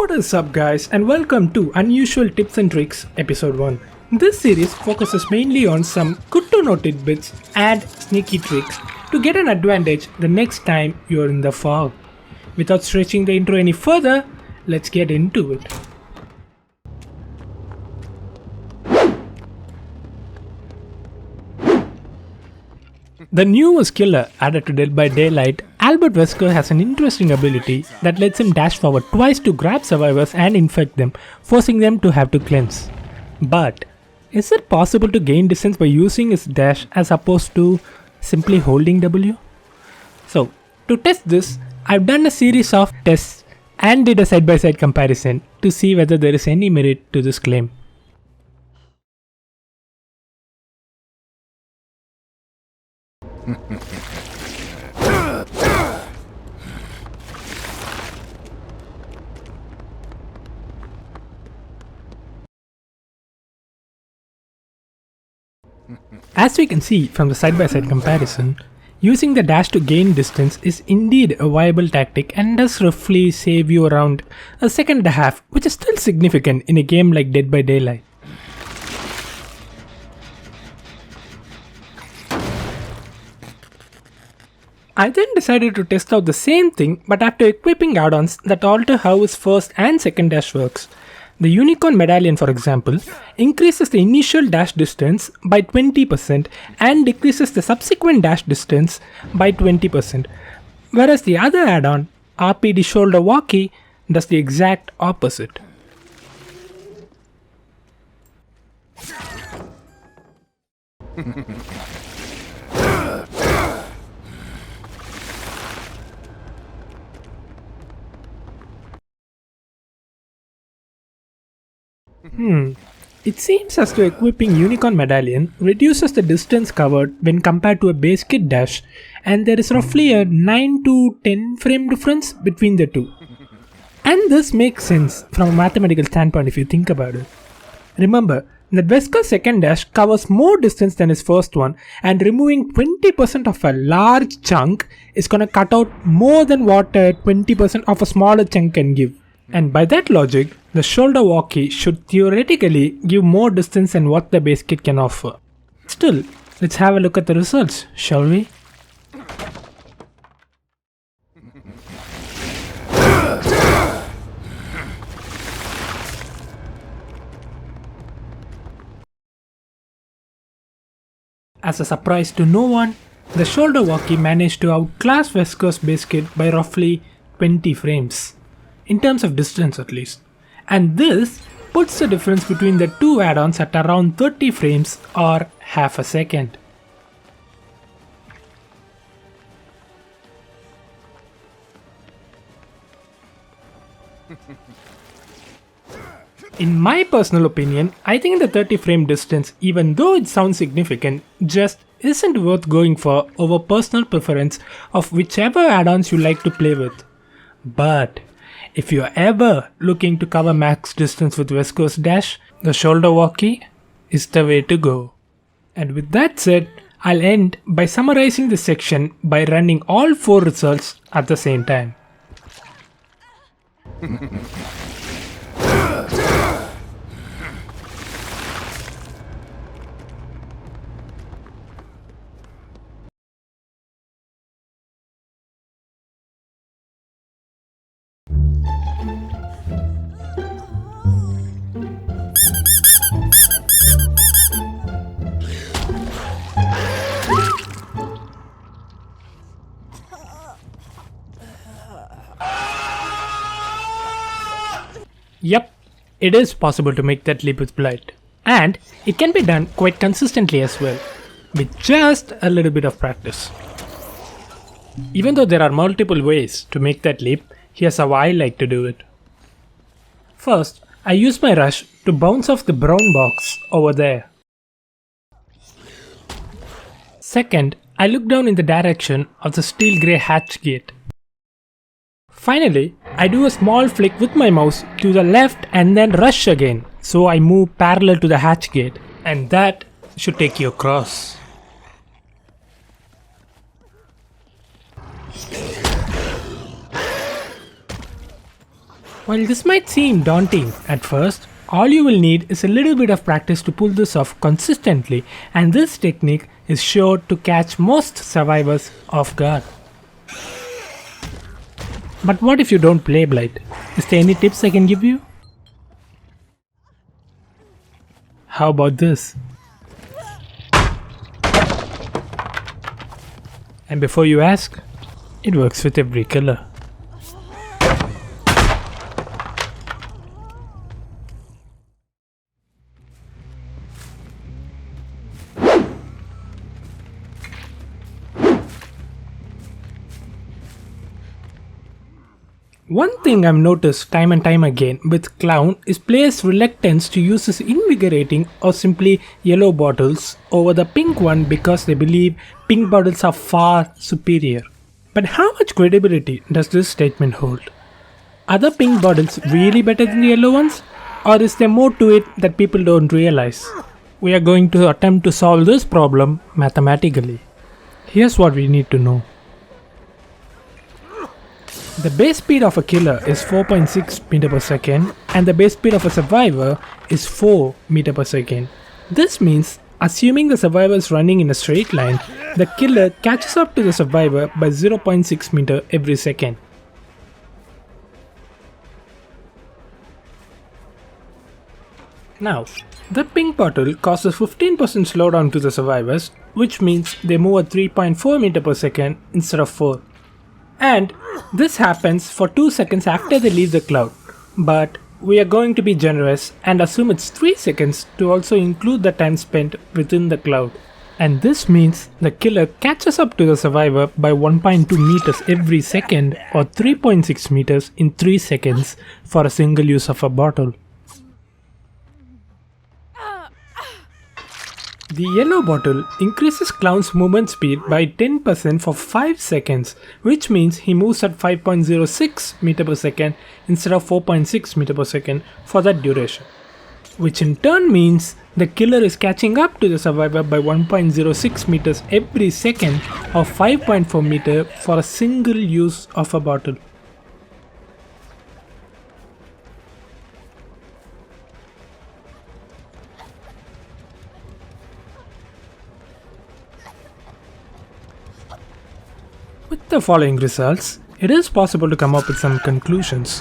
What is up guys, and welcome to Unusual Tips and Tricks episode 1. This series focuses mainly on some good to know tidbits and sneaky tricks to get an advantage the next time you're in the fog. Without stretching the intro any further, let's get into it. The newest killer added to Dead by Daylight, Albert Wesker has an interesting ability that lets him dash forward twice to grab survivors and infect them, forcing them to have to cleanse. But is it possible to gain distance by using his dash as opposed to simply holding W? So, to test this, I've done a series of tests and did a side-by-side comparison to see whether there is any merit to this claim. As we can see from the side-by-side comparison, using the dash to gain distance is indeed a viable tactic and does roughly save you around a second and a half, which is still significant in a game like Dead by Daylight. I then decided to test out the same thing, but after equipping add-ons that alter how his first and second dash works. The Unicorn Medallion, for example, increases the initial dash distance by 20% and decreases the subsequent dash distance by 20%, whereas the other add-on, RPD Shoulder Walkie, does the exact opposite. It seems as though equipping Unicorn Medallion reduces the distance covered when compared to a base kit dash, and there is roughly a 9 to 10 frame difference between the two. And this makes sense from a mathematical standpoint if you think about it. Remember that Wesker's second dash covers more distance than his first one, and removing 20% of a large chunk is gonna cut out more than what 20% of a smaller chunk can give. And by that logic, the shoulder walkie should theoretically give more distance than what the base kit can offer. Still, let's have a look at the results, shall we? As a surprise to no one, the shoulder walkie managed to outclass Wesker's base kit by roughly 20 frames. In terms of distance at least. And this puts the difference between the two add-ons at around 30 frames or half a second. In my personal opinion, I think the 30 frame distance, even though it sounds significant, just isn't worth going for over personal preference of whichever add-ons you like to play with. But if you're ever looking to cover max distance with Wesker's dash, the shoulder walkie is the way to go. And with that said, I'll end by summarizing this section by running all 4 results at the same time. Yep, it is possible to make that leap with BLIGHT, and it can be done quite consistently as well, with just a little bit of practice. Even though there are multiple ways to make that leap, here's how I like to do it. First, I use my rush to bounce off the brown box over there. Second, I look down in the direction of the steel grey hatch gate. Finally, I do a small flick with my mouse to the left and then rush again, so I move parallel to the hatch gate, and that should take you across. While this might seem daunting at first, all you will need is a little bit of practice to pull this off consistently, and this technique is sure to catch most survivors off guard. But what if you don't play BLIGHT? Is there any tips I can give you? How about this? And before you ask, it works with every killer. One thing I've noticed time and time again with Clown is players' reluctance to use this invigorating or simply yellow bottles over the pink one because they believe pink bottles are far superior. But how much credibility does this statement hold? Are the pink bottles really better than the yellow ones? Or is there more to it that people don't realize? We are going to attempt to solve this problem mathematically. Here's what we need to know. The base speed of a killer is 4.6 meter per second and the base speed of a survivor is 4 meter per second. This means, assuming the survivor is running in a straight line, the killer catches up to the survivor by 0.6 meter every second. Now, the pink bottle causes 15% slowdown to the survivors, which means they move at 3.4 meter per second instead of 4. And this happens for 2 seconds after they leave the cloud, but we are going to be generous and assume it's 3 seconds to also include the time spent within the cloud. And this means the killer catches up to the survivor by 1.2 meters every second or 3.6 meters in 3 seconds for a single use of a bottle. The yellow bottle increases Clown's movement speed by 10% for 5 seconds, which means he moves at 5.06 meter per second instead of 4.6 meter per second for that duration. Which in turn means the killer is catching up to the survivor by 1.06 meters every second or 5.4 meter for a single use of a bottle. With the following results, it is possible to come up with some conclusions.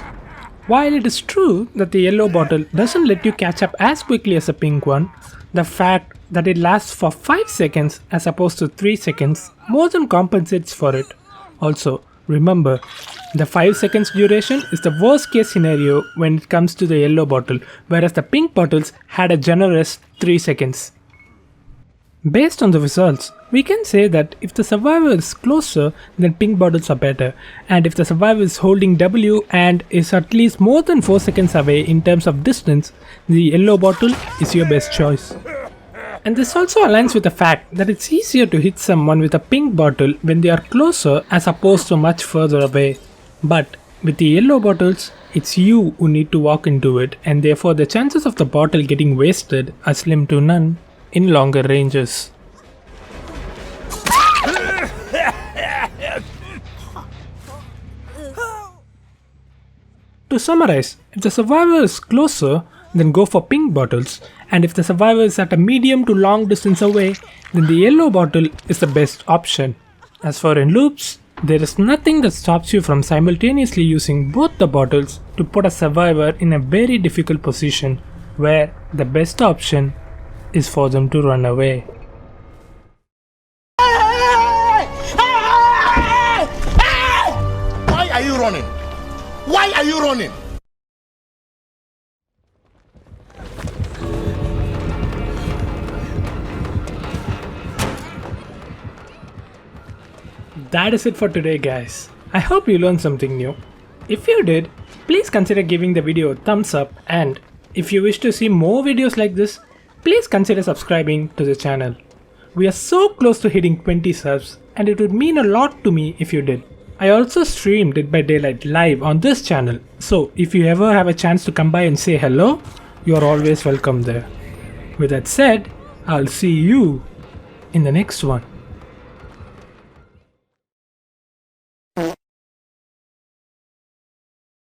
While it is true that the yellow bottle doesn't let you catch up as quickly as a pink one, the fact that it lasts for 5 seconds as opposed to 3 seconds more than compensates for it. Also, remember, the 5 seconds duration is the worst case scenario when it comes to the yellow bottle, whereas the pink bottles had a generous 3 seconds. Based on the results, we can say that if the survivor is closer, then pink bottles are better, and if the survivor is holding W and is at least more than 4 seconds away in terms of distance, the yellow bottle is your best choice. And this also aligns with the fact that it's easier to hit someone with a pink bottle when they are closer as opposed to much further away. But with the yellow bottles, it's you who need to walk into it, and therefore the chances of the bottle getting wasted are slim to none in longer ranges. To summarize, if the survivor is closer, then go for pink bottles, and if the survivor is at a medium to long distance away, then the yellow bottle is the best option. As for in loops, there is nothing that stops you from simultaneously using both the bottles to put a survivor in a very difficult position where the best option is for them to run away. Why are you running? Why are you running? That is it for today, guys. I hope you learned something new. If you did, please consider giving the video a thumbs up, and if you wish to see more videos like this, please consider subscribing to the channel. We are so close to hitting 20 subs, and it would mean a lot to me if you did. I also stream Dead by Daylight live on this channel, so if you ever have a chance to come by and say hello, you are always welcome there. With that said, I'll see you in the next one.